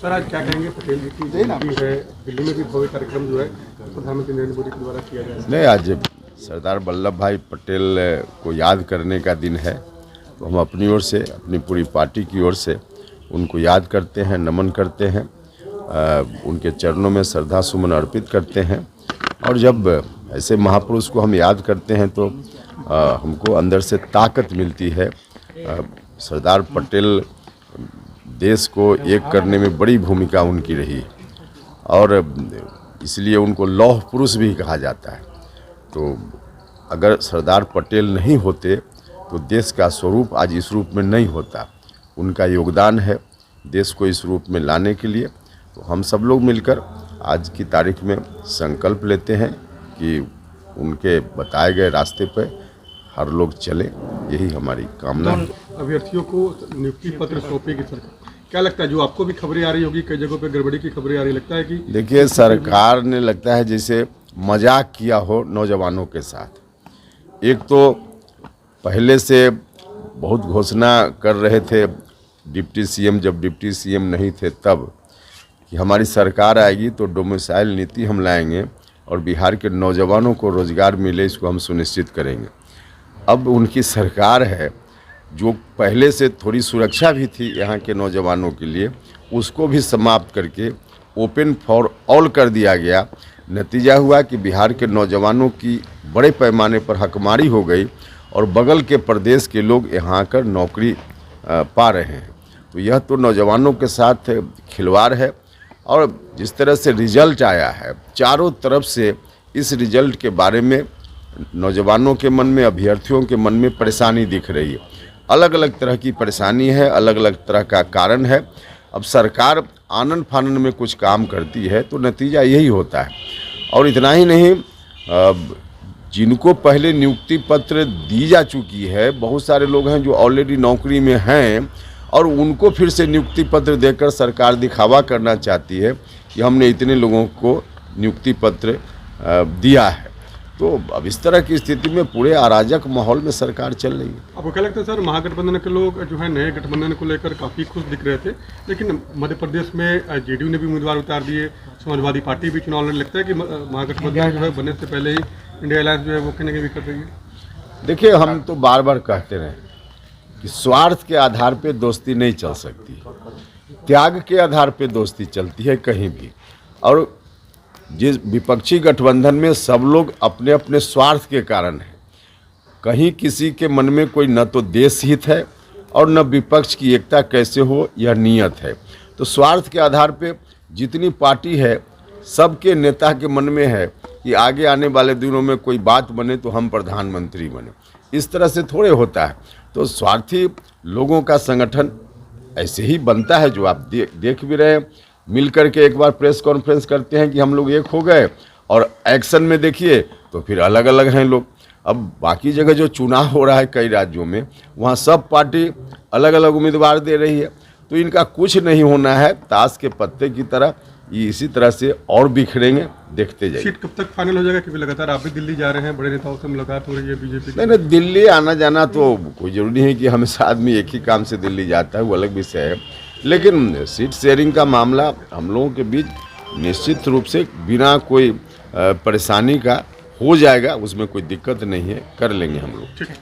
Sir आज क्या कहेंगे पटेल जी की जयंती है, दिल्ली में भी भव्य कार्यक्रम जो है प्रधानमंत्री नरेंद्र मोदी के द्वारा किया जाएगा। नहीं, आज सरदार वल्लभ भाई पटेल को याद करने का दिन है, तो हम अपनी ओर से, अपनी पूरी पार्टी की ओर से उनको याद करते हैं, नमन करते हैं, उनके चरणों में श्रद्धा सुमन अर्पित करते हैं। और जब ऐसे महापुरुष को हम याद करते हैं तो हमको अंदर से ताकत मिलती है। सरदार पटेल देश को एक करने में बड़ी भूमिका उनकी रही और इसलिए उनको लौह पुरुष भी कहा जाता है। तो अगर सरदार पटेल नहीं होते तो देश का स्वरूप आज इस रूप में नहीं होता। उनका योगदान है देश को इस रूप में लाने के लिए। तो हम सब लोग मिलकर आज की तारीख में संकल्प लेते हैं कि उनके बताए गए रास्ते पर हर लोग चले, यही हमारी कामना है। अभ्यर्थियों को नियुक्ति पत्र सौंपेगी सरकार, क्या लगता है? जो आपको भी खबरें आ रही होगी, कई जगहों पे गड़बड़ी की खबरें आ रही, लगता है कि देखिए सरकार ने लगता है जैसे मजाक किया हो नौजवानों के साथ। एक तो पहले से बहुत घोषणा कर रहे थे डिप्टी सीएम, जब डिप्टी सीएम नहीं थे तब, कि हमारी सरकार आएगी तो डोमिसाइल नीति हम लाएंगे और बिहार के नौजवानों को रोजगार मिले, इसको हम सुनिश्चित करेंगे। अब उनकी सरकार है, जो पहले से थोड़ी सुरक्षा भी थी यहाँ के नौजवानों के लिए, उसको भी समाप्त करके ओपन फॉर ऑल कर दिया गया। नतीजा हुआ कि बिहार के नौजवानों की बड़े पैमाने पर हकमारी हो गई और बगल के प्रदेश के लोग यहाँ आकर नौकरी पा रहे हैं। तो यह तो नौजवानों के साथ खिलवाड़ है। और जिस तरह से रिजल्ट आया है, चारों तरफ से इस रिजल्ट के बारे में नौजवानों के मन में, अभ्यर्थियों के मन में परेशानी दिख रही है। अलग अलग तरह की परेशानी है, अलग अलग तरह का कारण है। अब सरकार आनन फानन में कुछ काम करती है तो नतीजा यही होता है। और इतना ही नहीं, जिनको पहले नियुक्ति पत्र दी जा चुकी है, बहुत सारे लोग हैं जो ऑलरेडी नौकरी में हैं और उनको फिर से नियुक्ति पत्र देकर सरकार दिखावा करना चाहती है कि हमने इतने लोगों को नियुक्ति पत्र दिया है। तो अब इस तरह की स्थिति में पूरे अराजक माहौल में सरकार चल रही है। आपको क्या लगता है सर, महागठबंधन के लोग जो है नए गठबंधन को लेकर काफ़ी खुश दिख रहे थे, लेकिन मध्य प्रदेश में जेडीयू ने भी उम्मीदवार उतार दिए, समाजवादी पार्टी भी चुनाव लड़ने लगता है कि महागठबंधन जो है बनने से पहले ही इंडिया अलायंस जो है वो कहने के भी कर रही है। देखिए, हम तो बार बार कहते रहे कि स्वार्थ के आधार पर दोस्ती नहीं चल सकती, त्याग के आधार पर दोस्ती चलती है कहीं भी। और जिस विपक्षी गठबंधन में सब लोग अपने अपने स्वार्थ के कारण हैं, कहीं किसी के मन में कोई न तो देश हित है और न विपक्ष की एकता कैसे हो यह नियत है। तो स्वार्थ के आधार पे जितनी पार्टी है, सबके नेता के मन में है कि आगे आने वाले दिनों में कोई बात बने तो हम प्रधानमंत्री बने। इस तरह से थोड़े होता है। तो स्वार्थी लोगों का संगठन ऐसे ही बनता है, जो आप देख भी रहे हैं। मिल करके एक बार प्रेस कॉन्फ्रेंस करते हैं कि हम लोग एक हो गए, और एक्शन में देखिए तो फिर अलग अलग हैं लोग। अब बाकी जगह जो चुनाव हो रहा है कई राज्यों में, वहाँ सब पार्टी अलग अलग उम्मीदवार दे रही है। तो इनका कुछ नहीं होना है, ताश के पत्ते की तरह ये इसी तरह से और बिखरेंगे, देखते जाइए। सीट कब तक फाइनल हो जाएगा? क्योंकि लगातार आप भी दिल्ली जा रहे हैं, बड़े नेताओं से मुलाकात हो रही है बीजेपी की। नहीं, दिल्ली आना जाना तो कोई ज़रूरी नहीं कि हमेशा आदमी एक ही काम से दिल्ली जाता है, वो अलग विषय है। लेकिन सीट शेयरिंग का मामला हम लोगों के बीच निश्चित रूप से बिना कोई परेशानी का हो जाएगा, उसमें कोई दिक्कत नहीं है, कर लेंगे हम लोग। ठीक है।